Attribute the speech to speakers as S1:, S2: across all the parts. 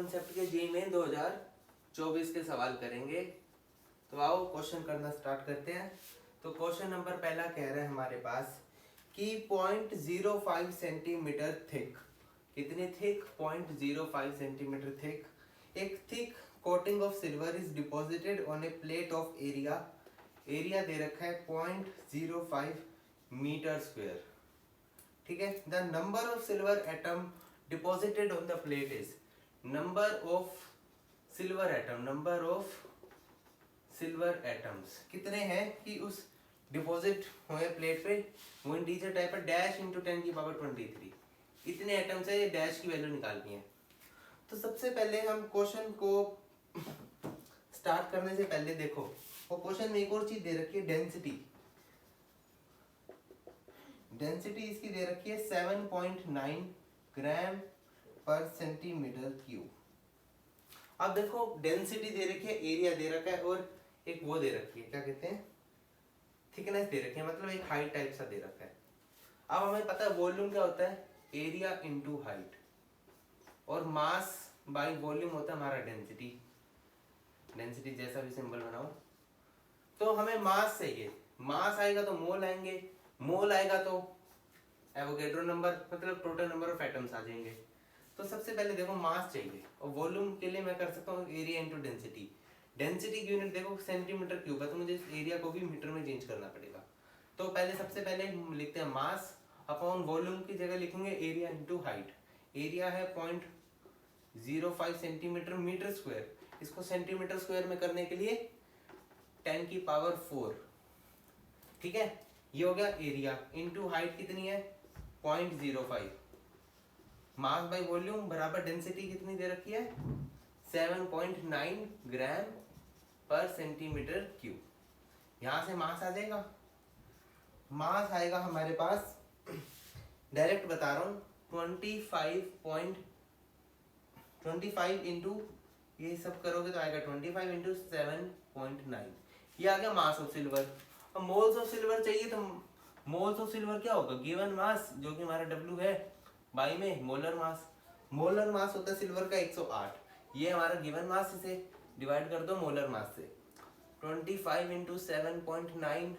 S1: Concept के JEE main 2024 के सवाल करेंगे। तो आओ क्वेश्चन करना स्टार्ट करते हैं। तो क्वेश्चन नंबर पहला कह रहे हैं हमारे पास कि 0.05 सेंटीमीटर थिक, कितनी थिक, 0.05 सेंटीमीटर थिक, एक thick coating of silver is deposited on a plate of area, area दे रखा है 0.05 मीटर स्क्वायर, ठीक है। The number of silver atom deposited on the plate is, number of silver atom, number of silver atoms कितने हैं कि उस deposit हुए प्लेट पे, वो इंटीजर टाइप है, डैश इंटू 10 की पावर 23, इतने एटम्स है, ये डैश की वैल्यू निकालनी है। तो सबसे पहले हम क्वेश्चन को स्टार्ट करने से पहले देखो, वो क्वेश्चन में एक और चीज दे रखी है, डेंसिटी। डेंसिटी इसकी दे रखी है 7.9 ग्राम पर सेंटीमीटर क्यूब। अब देखो डेंसिटी दे रखी है, एरिया दे रखा है और एक वो दे रखी है, क्या कहते हैं, थिकनेस दे रखी है, मतलब एक हाइट टाइप सा दे रखा है। अब हमें पता है वॉल्यूम क्या होता है, एरिया इनटू हाइट, और मास बाय वॉल्यूम होता है हमारा डेंसिटी। डेंसिटी जैसा भी सिंबल बनाओ। तो हमें मास चाहिए, मास आएगा तो मोल आएंगे, मोल आएगा तो एवोगैड्रो नंबर, मतलब टोटल नंबर ऑफ एटम्स आ जाएंगे। तो सबसे पहले देखो मास चाहिए, और वॉल्यूम के लिए मैं कर सकता हूँ एरिया इनटू डेंसिटी। डेंसिटी की यूनिट देखो सेंटीमीटर क्यूब है, तो मुझे इस एरिया को भी मीटर में चेंज करना पड़ेगा। तो पहले सबसे पहले लिखते हैं मास अपॉन वॉल्यूम की जगह लिखेंगे एरिया इनटू हाइट। एरिया है 0.05 सेंटीमीटर मीटर स्क्वायर, इसको सेंटीमीटर स्क्वायर में करने के लिए 10 की पावर 4, ठीक है। ये हो गया एरिया, इनटू हाइट कितनी है 0.05, मास बाय वॉल्यूम बराबर डेंसिटी कितनी दे रखी है 7.9 ग्राम पर सेंटीमीटर क्यूब। यहां से मास आ जाएगा, मास आएगा हमारे पास, डायरेक्ट बता रहा हूं 25 इंटू, ये सब करोगे तो आएगा 25 इंटू 7.9, ये आ गया मास ऑफ सिल्वर। अब मोल्स ऑफ सिल्वर चाहिए, तो मोल्स ऑफ सिल्वर क्या होगा, गिवन मास जो कि हमारा W है बाई में मोलर मास। मोलर मास होता है सिल्वर का 108, ये हमारा गिवन मास, इसे डिवाइड कर दो मोलर मास से, 25 इंटू 7.9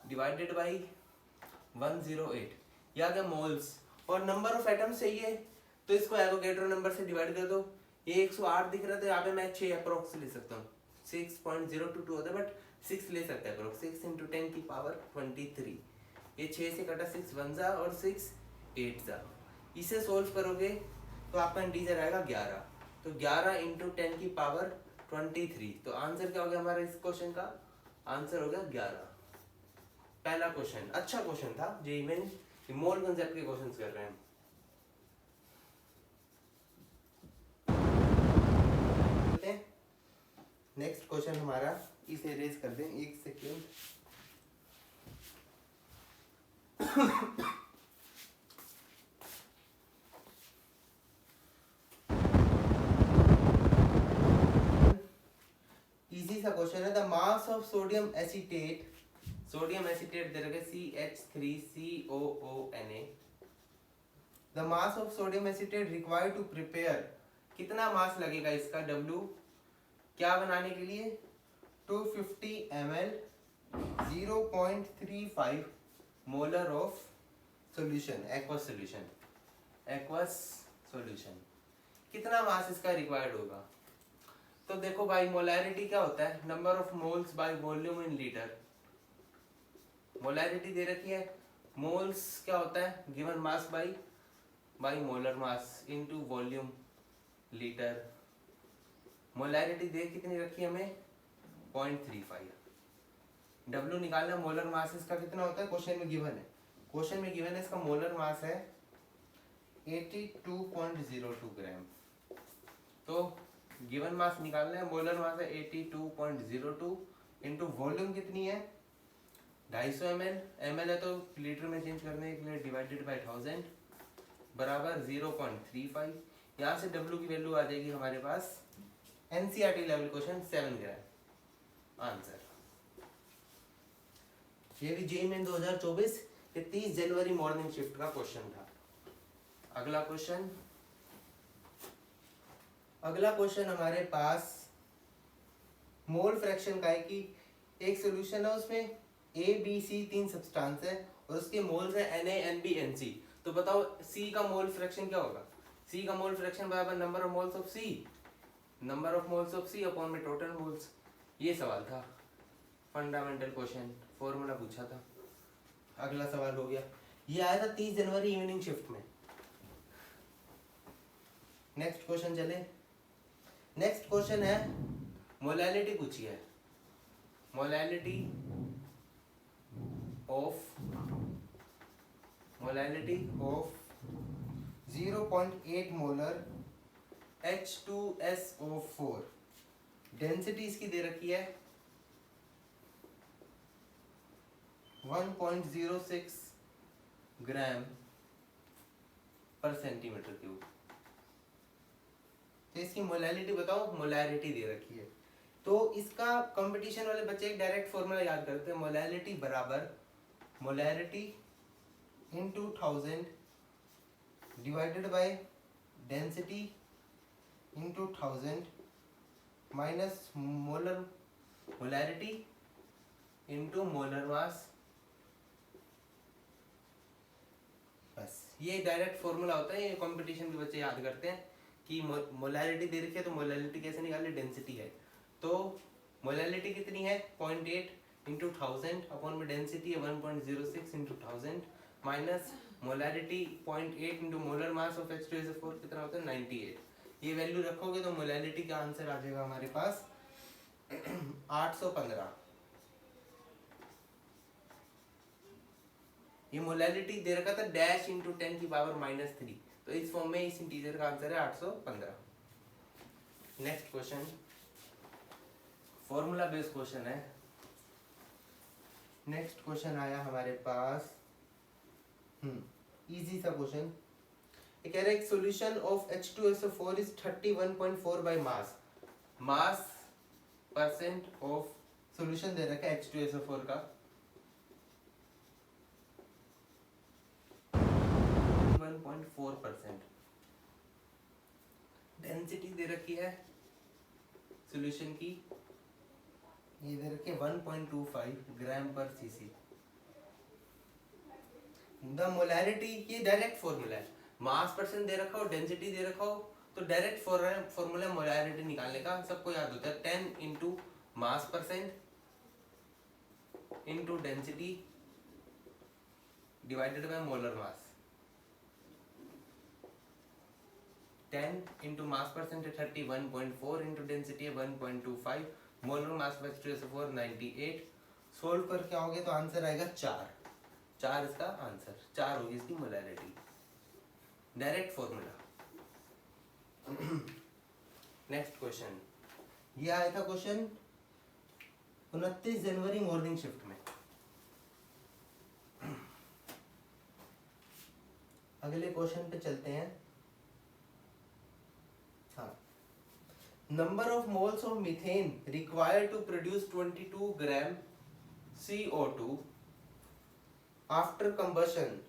S1: डिवाइडेड बाई 108, ये आ गया मोल्स। और नंबर ऑफ एटम्स चाहिए, तो इसको एवोगैड्रो नंबर से डिवाइड कर दो। ये 108 दिख रहा था, यहाँ पे मैं 6 अप्रोक्स ले सकता हूँ, 6.022 होता है, बट 6 ले सकते हैं अप्रोक्स, 6 इंटू 10 की पावर 23, ये 6 से कटा 6 1 जा और 6 8 जा। इसे सोल्व करोगे तो आपका इंटीजर आएगा 11, तो 11 इंटू 10 की पावर 23। तो आंसर क्या हो गया हमारा इस क्वेश्चन का, आंसर हो गया 11। पहला क्वेश्चन अच्छा क्वेश्चन था, जेईई मेन मोल कंसेप्ट के क्वेश्चंस कर रहे हैं। नेक्स्ट क्वेश्चन हमारा, इसे रेज कर दें एक सेकेंड। इजी सा क्वेश्चन है। The mass of sodium acetate, sodium acetate दे रखे CH3COONA, the mass of sodium acetate required to prepare, कितना मास लगेगा इसका W क्या बनाने के लिए, 250 ml 0.35 molar of solution, aqueous solution, aqueous solution, कितना मास इसका रिक्वायर्ड होगा। तो देखो भाई मोलैरिटी क्या होता है, number of moles by volume in litre. Molarity दे रखी है, मोल्स क्या होता है given mass by molar mass into volume litre. Molarity दे कितनी रखी है हमें 0.35। W निकालना, मोलर मास इसका कितना होता है क्वेश्चन में गिवन है, क्वेश्चन में गिवन है इसका मोलर मास है 82.02 ग्राम। तो गिवन मास निकालना है, मोलर मास है 82.02 इंटू वॉल्यूम कितनी है 250 ml, ml है तो लीटर में चेंज करने के लिए डिवाइडेड बाय 1000 बराबर 0.35। यहाँ से W की वैल्यू आ जाएगी हमारे पास NCERT लेवल क्वेश्चन 7 ग्राम आंसर। ये भी जेईई मेन 2024 ये 30 जनवरी मॉर्निंग शिफ्ट का क्वेश्चन था। अगला क्वेश्चन, अगला क्वेश्चन हमारे पास मोल फ्रैक्शन का है कि एक सोल्यूशन है, उसमें ए बी सी तीन सब्सटेंस है और उसके मोल्स है Na, Nb, Nc। तो बताओ सी का मोल फ्रैक्शन क्या होगा? सी का मोल फ्रैक्शन बराबर number of moles of C, number of moles of C upon में टोटल मोल्स। ये सवाल था, फंडामेंटल क्वेश्चन, फॉर्मूला पूछा था। अगला सवाल हो गया, ये आया था 30 जनवरी इवनिंग शिफ्ट में। नेक्स्ट क्वेश्चन चले। नेक्स्ट क्वेश्चन है मोलैलिटी पूछी है, molality of 0.8 molar H2SO4, density इसकी दे रखी है 1.06 ग्राम पर सेंटीमीटर क्यूब। तो इसकी मोलैलिटी बताओ, मोलैरिटी दे रखी है। तो इसका कंपटीशन वाले बच्चे एक डायरेक्ट फॉर्मूला याद करते हैं, मोलैलिटी बराबर molarity into 1000 divided by density into 1000 minus molar molarity into molar mass. बस ये डायरेक्ट फॉर्मूला होता है, ये कंपटीशन के बच्चे याद करते हैं कि मोलैरिटी दे रखी है तो मोलैरिटी कैसे निकाले, डेंसिटी है। तो मोलैलिटी कितनी है 0.8 इंटू 1000 अपॉन में डेंसिटी है 1.06 into 1000 minus molarity 0.8 into molar mass of H2SO4 कितना होता है 98। ये वैल्यू रखोगे तो मोलैलिटी का आंसर आ जाएगा हमारे पास 815। ये मोलैलिटी दे रखा था डैश इंटू 10 की पावर -3, तो इस फॉर्म में इस इंटीजर का आंसर है 815। Next question formula based question है। नेक्स्ट क्वेश्चन आया हमारे पास इजी सा क्वेश्चन। ये कह रहा है एक solution of H2SO4 is 31.4 by mass, mass percent of solution दे रखा है H2SO4 का 1.4%, डेंसिटी दे रखी है सॉल्यूशन की, ये दे रखी है 1.25 ग्राम पर सीसी। द मोलैरिटी, ये डायरेक्ट फॉर्मूला है, मास परसेंट दे रखा हो डेंसिटी दे रखा हो तो डायरेक्ट फॉर्मूला मोलैरिटी निकालने का सबको याद होता है 10 into mass percent into density divided by molar mass. 10 into mass percent है 31.4 इंटू डेंसिटी है 1.25, मोलर मास H2SO4 98। सोल्व करके आओगे तो आंसर आएगा 4 इसका आंसर, 4 होगी इसकी molarity, direct formula. Next question, ये आया था क्वेश्चन 29 जनवरी मॉर्निंग शिफ्ट में। अगले क्वेश्चन पे चलते हैं। हाँ, number of moles of methane required to produce 22 gram CO2 after combustion.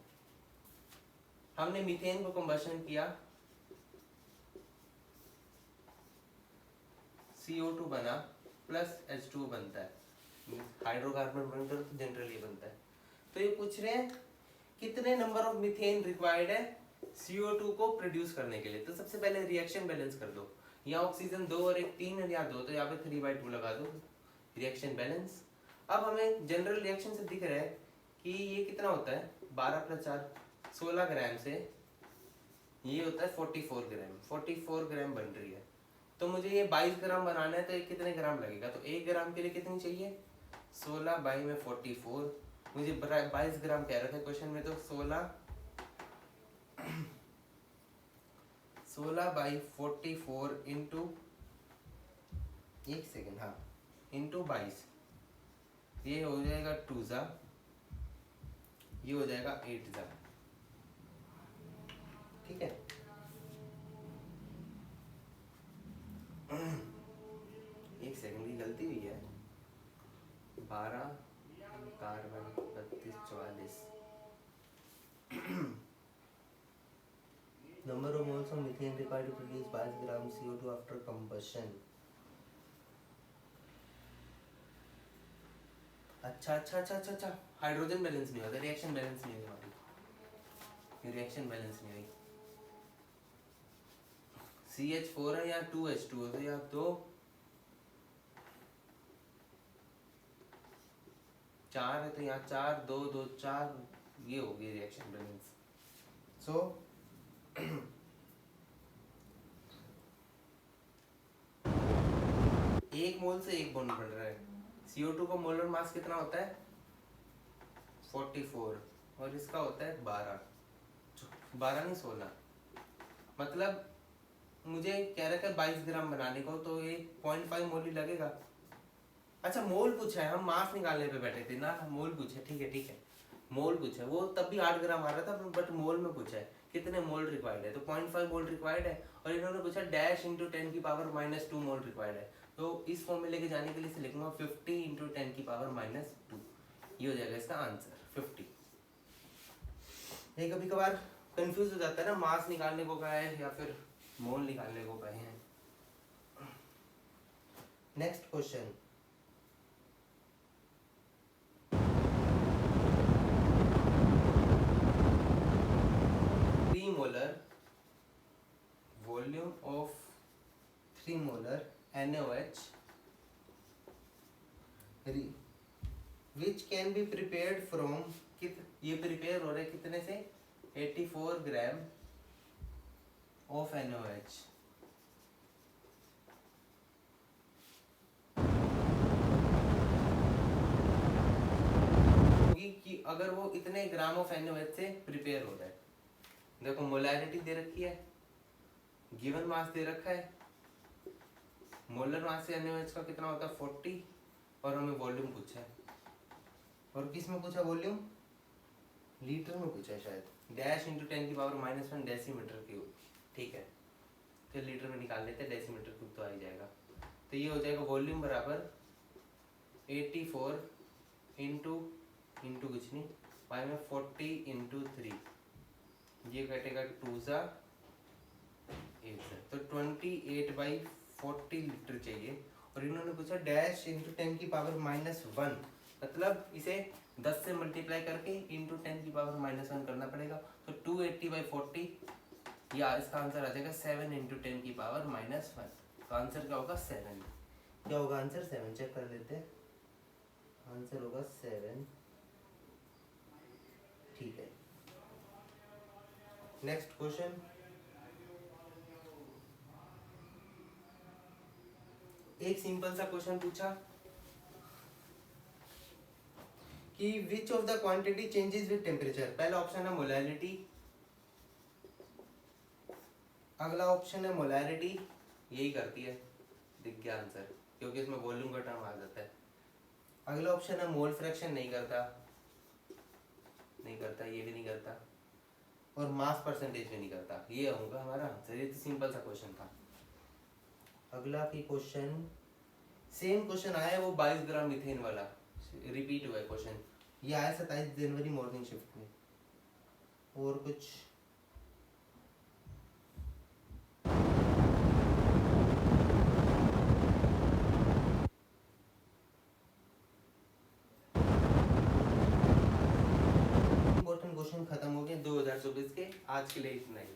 S1: हमने मीथेन को कंबशन किया, CO2 बना प्लस H2 बनता है, हाइड्रोकार्बन बनकर जनरली बनता है। तो ये पूछ रहे हैं कितने नंबर ऑफ मीथेन रिक्वायर्ड है CO2 को प्रोड्यूस करने के लिए। तो सबसे पहले रिएक्शन बैलेंस कर दो, यहाँ ऑक्सीजन 2 और एक 3 या 2, तो यहाँ पे 3/2 लगा दो, रिएक्शन बैलेंस। अब हमें जनरल रिएक्शन से दिख रहा है कि ये कितना होता है 12 + 4 16 ग्राम से ये होता है 44 ग्राम, 44 ग्राम बन रही है। तो मुझे ये 22 ग्राम बनाना है तो ये कितने ग्राम लगेगा, तो 1 ग्राम के लिए कितनी चाहिए 16 बाई में 44, मुझे 22 ग्राम कह रहा था क्वेश्चन में, तो 16 बाई 44 इंटू 1 सेकेंड, हाँ इंटू 22, ये हो जाएगा 2 जा, ये हो जाएगा 8 जा, ठीक है। एक सेकंड की गलती हुई है, 12 carbon 32 44 number of moles of methane required to produce 22 gram CO2 after combustion. अच्छा, हाइड्रोजन बैलेंस नहीं होता, रिएक्शन बैलेंस नहीं हुई हमारी, रिएक्शन बैलेंस नहीं हुई। CH4 है या 2H2 है या तो 4 है तो यहाँ 4 2 2 4, ये होगी रिएक्शन बैलेंस। सो एक मोल से एक बॉन्ड बन रहा है। CO2 का मोलर मास कितना होता है 44 और इसका होता है 12 नहीं 16, मतलब मुझे कह रखा है 22 ग्राम बनाने को, तो ये 0.5 मोल ही लगेगा। अच्छा मोल पूछा है, हम मास निकालने पे बैठे थे ना, मोल पूछा, ठीक है मोल पूछा है, वो तब भी 8 ग्राम आ रहा था, बट मोल में पूछा है कितने मोल रिक्वायर्ड है, तो 0.5 मोल रिक्वायर्ड है। और इन्होंने पूछा डैश इंटू 10 की पावर -2 मोल रिक्वायर्ड है, तो इस फॉर्म में लेके जाने के लिए से लिखूंगा 50 इंटू 10 की पावर -2, ये हो जाएगा इसका आंसर 50। ये कभी कभार कंफ्यूज हो जाता है ना, मास निकालने को कहा है या फिर मोल निकालने को कहे हैं। Next question, molar volume of 3 molar NaOH which can be prepared from, ये प्रिपेयर हो रहे कितने से 84 ग्राम ऑफ NaOH। कि अगर वो इतने ग्राम ऑफ NaOH से प्रिपेयर हो रहा है, देखो मोलैरिटी दे रखी है, गिवन मास दे रखा है, मोलर मास से NaOH का कितना होता है 40, और हमें वॉल्यूम पूछा है, और किस में पूछा वॉल्यूम, लीटर में पूछा है शायद, डैश इंटू 10 की पावर -1 डेसीमीटर क्यूब, ठीक है, तो लीटर में निकाल लेते हैं, डेसीमीटर क्यूब तो आ ही जाएगा। तो ये हो जाएगा वॉल्यूम बराबर 84 इंटू कुछ नहीं, पाई में 40 इंटू 3, ये कटेगा 2 सा 8, तो 28/40 लीटर चाहिए। और इन्होंने पूछा डैश इंटू 10 की पावर -1, मतलब इसे 10 से मल्टीप्लाई करके इंटू 10 की पावर -1 करना पड़ेगा, तो 280/40, या इसका आंसर आ जाएगा 7 इंटू 10 की पावर -1, तो आंसर क्या होगा 7, क्या होगा आंसर 7, चेक कर लेते हैं, आंसर होगा 7, ठीक है। नेक्स्ट क्वेश्चन, एक सिंपल सा क्वेश्चन पूछा कि which of the quantity changes with temperature. पहला ऑप्शन है मोलैरिटी, अगला ऑप्शन है मोलैरिटी, यही करती है, दिख गया आंसर, क्योंकि इसमें वॉल्यूम का टर्म आ जाता है। अगला ऑप्शन है मोल फ्रैक्शन, नहीं करता, ये भी नहीं करता, और मास परसेंटेज भी नहीं करता, ये होगा हमारा आंसर। ये तो सिंपल सा क्वेश्चन था। अगला की क्वेश्चन, सेम क्वेश्चन आया है, वो 22 ग्राम मीथेन वाला रिपीट हुआ है क्वेश्चन, ये आया 27 जनवरी मॉर्निंग शिफ्ट में। और कुछ इंपॉर्टेंट क्वेश्चन खत्म हो गए 2024 के, आज के लिए इतना ही।